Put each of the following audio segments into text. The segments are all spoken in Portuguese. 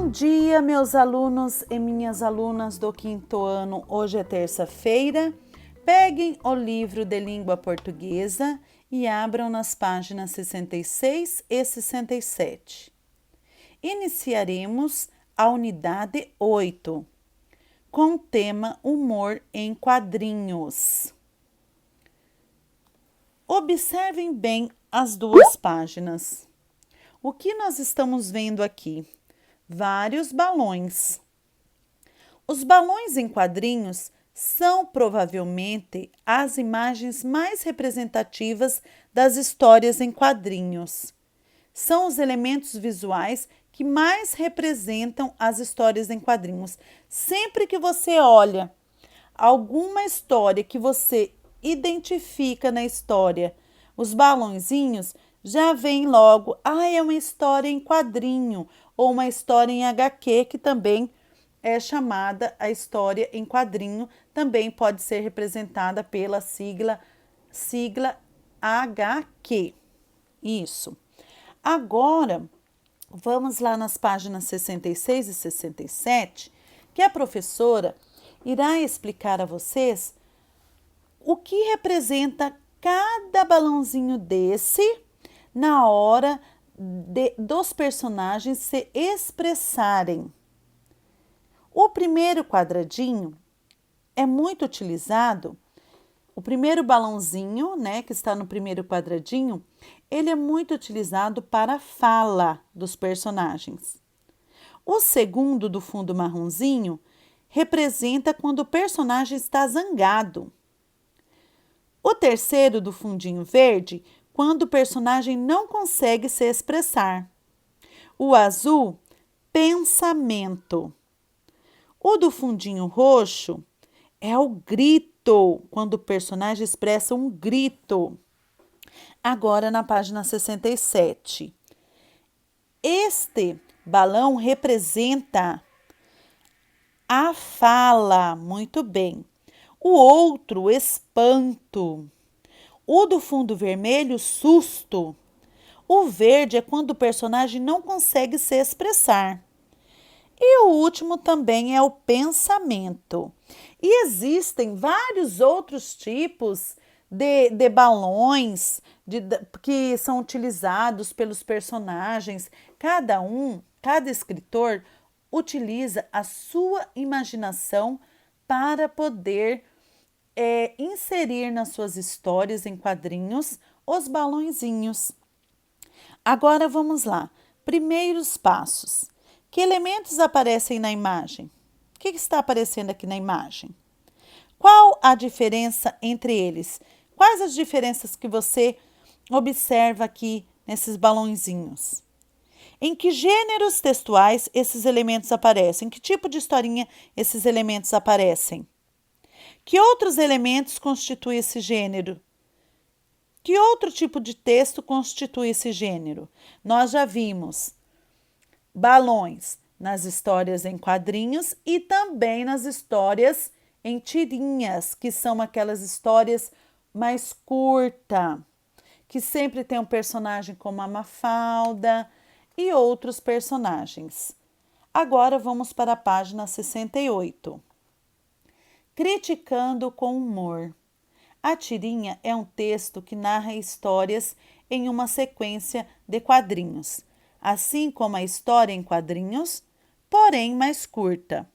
Bom dia, meus alunos e minhas alunas do quinto ano. Hoje é terça-feira. Peguem o livro de língua portuguesa e abram nas páginas 66 e 67. Iniciaremos a unidade 8, com o tema humor em quadrinhos. Observem bem as duas páginas. O que nós estamos vendo aqui? Vários balões. Os balões em quadrinhos são provavelmente as imagens mais representativas das histórias em quadrinhos. São os elementos visuais que mais representam as histórias em quadrinhos. Sempre que você olha alguma história que você identifica na história, os balõezinhos já vem logo, é uma história em quadrinho ou uma história em HQ, que também é chamada a história em quadrinho, também pode ser representada pela sigla HQ. Isso. Agora, vamos lá nas páginas 66 e 67, que a professora irá explicar a vocês o que representa cada balãozinho desse na hora dos personagens se expressarem. O primeiro quadradinho é muito utilizado, o primeiro balãozinho, que está no primeiro quadradinho, ele é muito utilizado para a fala dos personagens. O segundo, do fundo marronzinho, representa quando o personagem está zangado. O terceiro, do fundinho verde, quando o personagem não consegue se expressar. O azul, pensamento. O do fundinho roxo é o grito, quando o personagem expressa um grito. Agora na página 67. Este balão representa a fala, muito bem. O outro, espanto. O do fundo vermelho, susto. O verde é quando o personagem não consegue se expressar. E o último também é o pensamento. E existem vários outros tipos de balões que são utilizados pelos personagens. Cada escritor utiliza a sua imaginação para poder inserir nas suas histórias em quadrinhos os balõezinhos. Agora vamos lá. Primeiros passos. Que elementos aparecem na imagem? O que está aparecendo aqui na imagem? Qual a diferença entre eles? Quais as diferenças que você observa aqui nesses balõezinhos? Em que gêneros textuais esses elementos aparecem? Em que tipo de historinha esses elementos aparecem? Que outros elementos constituem esse gênero? Que outro tipo de texto constitui esse gênero? Nós já vimos balões nas histórias em quadrinhos e também nas histórias em tirinhas, que são aquelas histórias mais curtas, que sempre tem um personagem como a Mafalda e outros personagens. Agora vamos para a página 68. Criticando com humor. A tirinha é um texto que narra histórias em uma sequência de quadrinhos, assim como a história em quadrinhos, porém mais curta.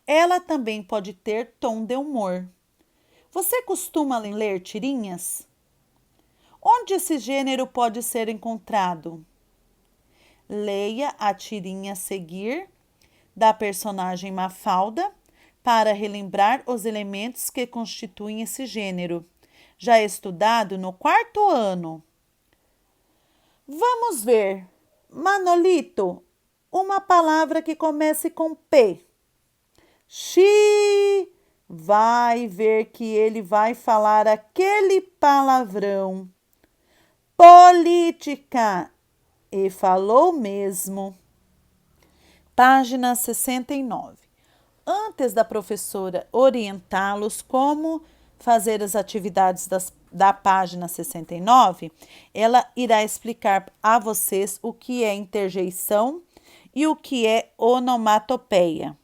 Ela também pode ter tom de humor. Você costuma ler tirinhas? Onde esse gênero pode ser encontrado? Leia a tirinha a seguir da personagem Mafalda para relembrar os elementos que constituem esse gênero, já estudado no quarto ano. Vamos ver. Manolito, uma palavra que comece com P. Xi, vai ver que ele vai falar aquele palavrão. Política, e falou mesmo. Página 69. Antes da professora orientá-los como fazer as atividades da página 69, ela irá explicar a vocês o que é interjeição e o que é onomatopeia,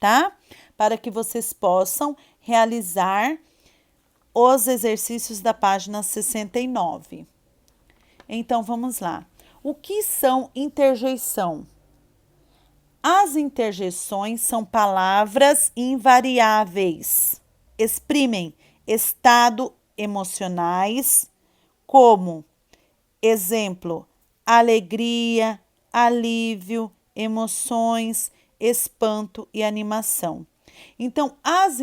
tá? Para que vocês possam realizar os exercícios da página 69. Então, vamos lá. O que são interjeição? As interjeições são palavras invariáveis, exprimem estado emocionais, como, exemplo, alegria, alívio, emoções, espanto e animação. Então, as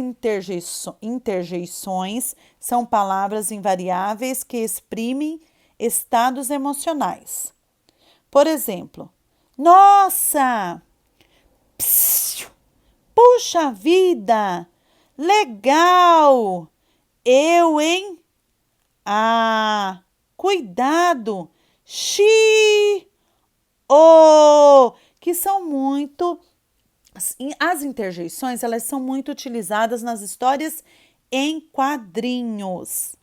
interjeições são palavras invariáveis que exprimem estados emocionais. Por exemplo, nossa! Psiu, puxa vida! Legal! Eu, hein? Ah, cuidado! Xi! Oh! Que são muito... As interjeições, elas são muito utilizadas nas histórias em quadrinhos,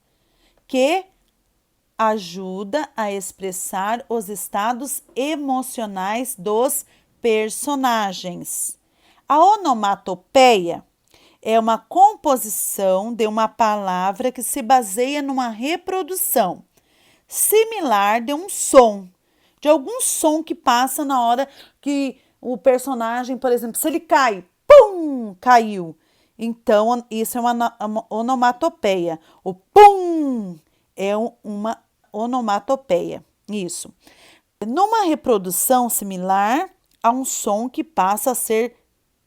que ajuda a expressar os estados emocionais dos personagens. A onomatopeia é uma composição de uma palavra que se baseia numa reprodução similar de um som, de algum som que passa na hora que o personagem, por exemplo, se ele cai, pum, caiu. Então, isso é uma onomatopeia. O pum é uma onomatopeia. Isso. Numa reprodução similar a um som que passa a ser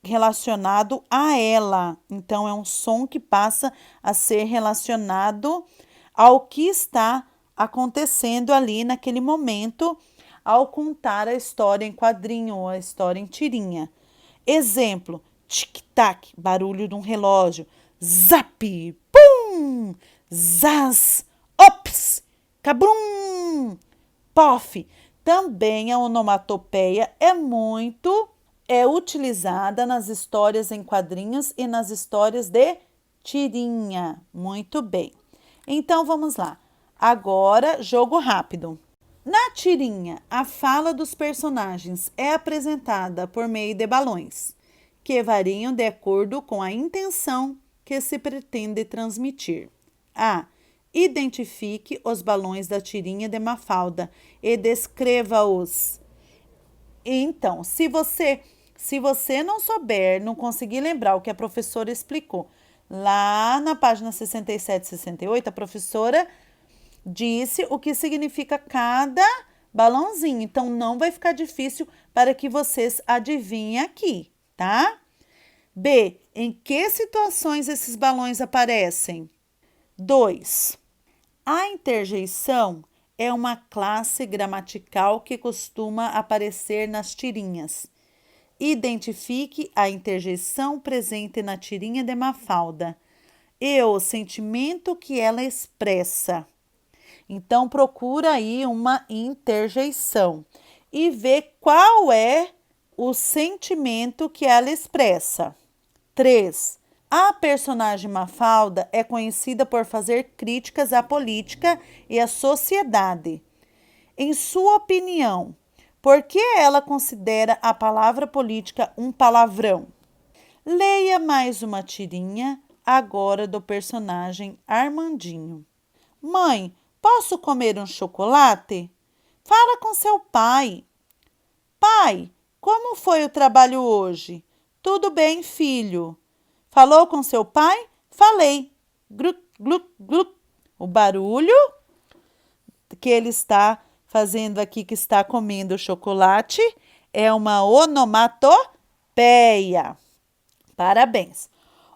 relacionado a ela. Então, é um som que passa a ser relacionado ao que está acontecendo ali naquele momento ao contar a história em quadrinho ou a história em tirinha. Exemplo, tic-tac, barulho de um relógio. Zap, pum, zaz, ops, cabum, pof. Também a onomatopeia é utilizada nas histórias em quadrinhos e nas histórias de tirinha. Muito bem. Então, vamos lá. Agora, jogo rápido. Na tirinha, a fala dos personagens é apresentada por meio de balões, que variam de acordo com a intenção que se pretende transmitir. A. Identifique os balões da tirinha de Mafalda e descreva-os. Então, se você não souber, não conseguir lembrar o que a professora explicou, lá na página 67 e 68, a professora disse o que significa cada balãozinho. Então, não vai ficar difícil para que vocês adivinhem aqui, tá? B. Em que situações esses balões aparecem? 2. A interjeição é uma classe gramatical que costuma aparecer nas tirinhas. Identifique a interjeição presente na tirinha de Mafalda e o sentimento que ela expressa. Então, procura aí uma interjeição e vê qual é o sentimento que ela expressa. 3. A personagem Mafalda é conhecida por fazer críticas à política e à sociedade. Em sua opinião, por que ela considera a palavra política um palavrão? Leia mais uma tirinha, agora do personagem Armandinho. Mãe, posso comer um chocolate? Fala com seu pai. Pai, como foi o trabalho hoje? Tudo bem, filho. Falou com seu pai? Falei. Gluc, gluc, gluc. O barulho que ele está fazendo aqui, que está comendo o chocolate, é uma onomatopeia. Parabéns.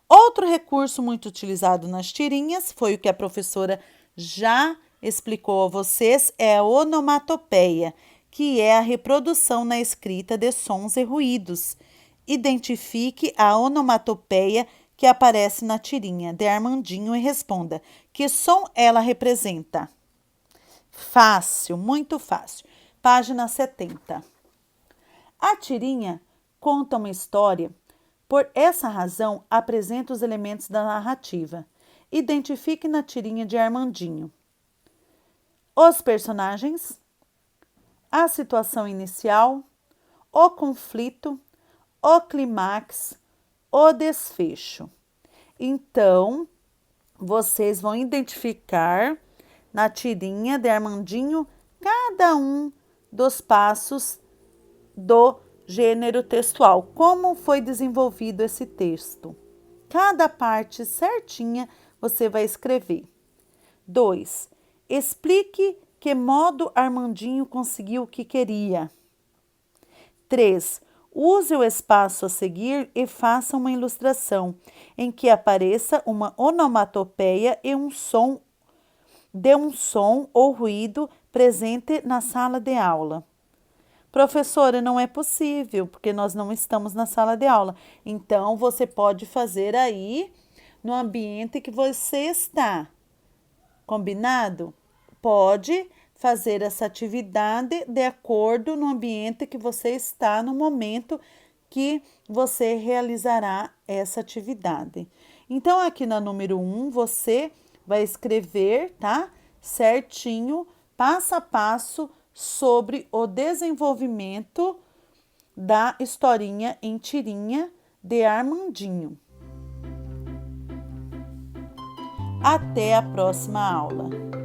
Outro recurso muito utilizado nas tirinhas, foi o que a professora já explicou a vocês, é a onomatopeia, que é a reprodução na escrita de sons e ruídos. Identifique a onomatopeia que aparece na tirinha de Armandinho e responda: que som ela representa? Fácil, muito fácil. Página 70. A tirinha conta uma história. Por essa razão, apresenta os elementos da narrativa. Identifique na tirinha de Armandinho os personagens, a situação inicial, o conflito, o clímax, o desfecho. Então, vocês vão identificar na tirinha de Armandinho cada um dos passos do gênero textual, como foi desenvolvido esse texto. Cada parte certinha você vai escrever. 2. Explique que modo Armandinho conseguiu o que queria. 3. Use o espaço a seguir e faça uma ilustração em que apareça uma onomatopeia e um som ou ruído presente na sala de aula. Professora, não é possível, porque nós não estamos na sala de aula. Então, você pode fazer aí no ambiente que você está. Combinado? Pode fazer essa atividade de acordo no ambiente que você está no momento que você realizará essa atividade. Então, aqui na número 1, você vai escrever, tá? Certinho, passo a passo, sobre o desenvolvimento da historinha em tirinha de Armandinho. Até a próxima aula.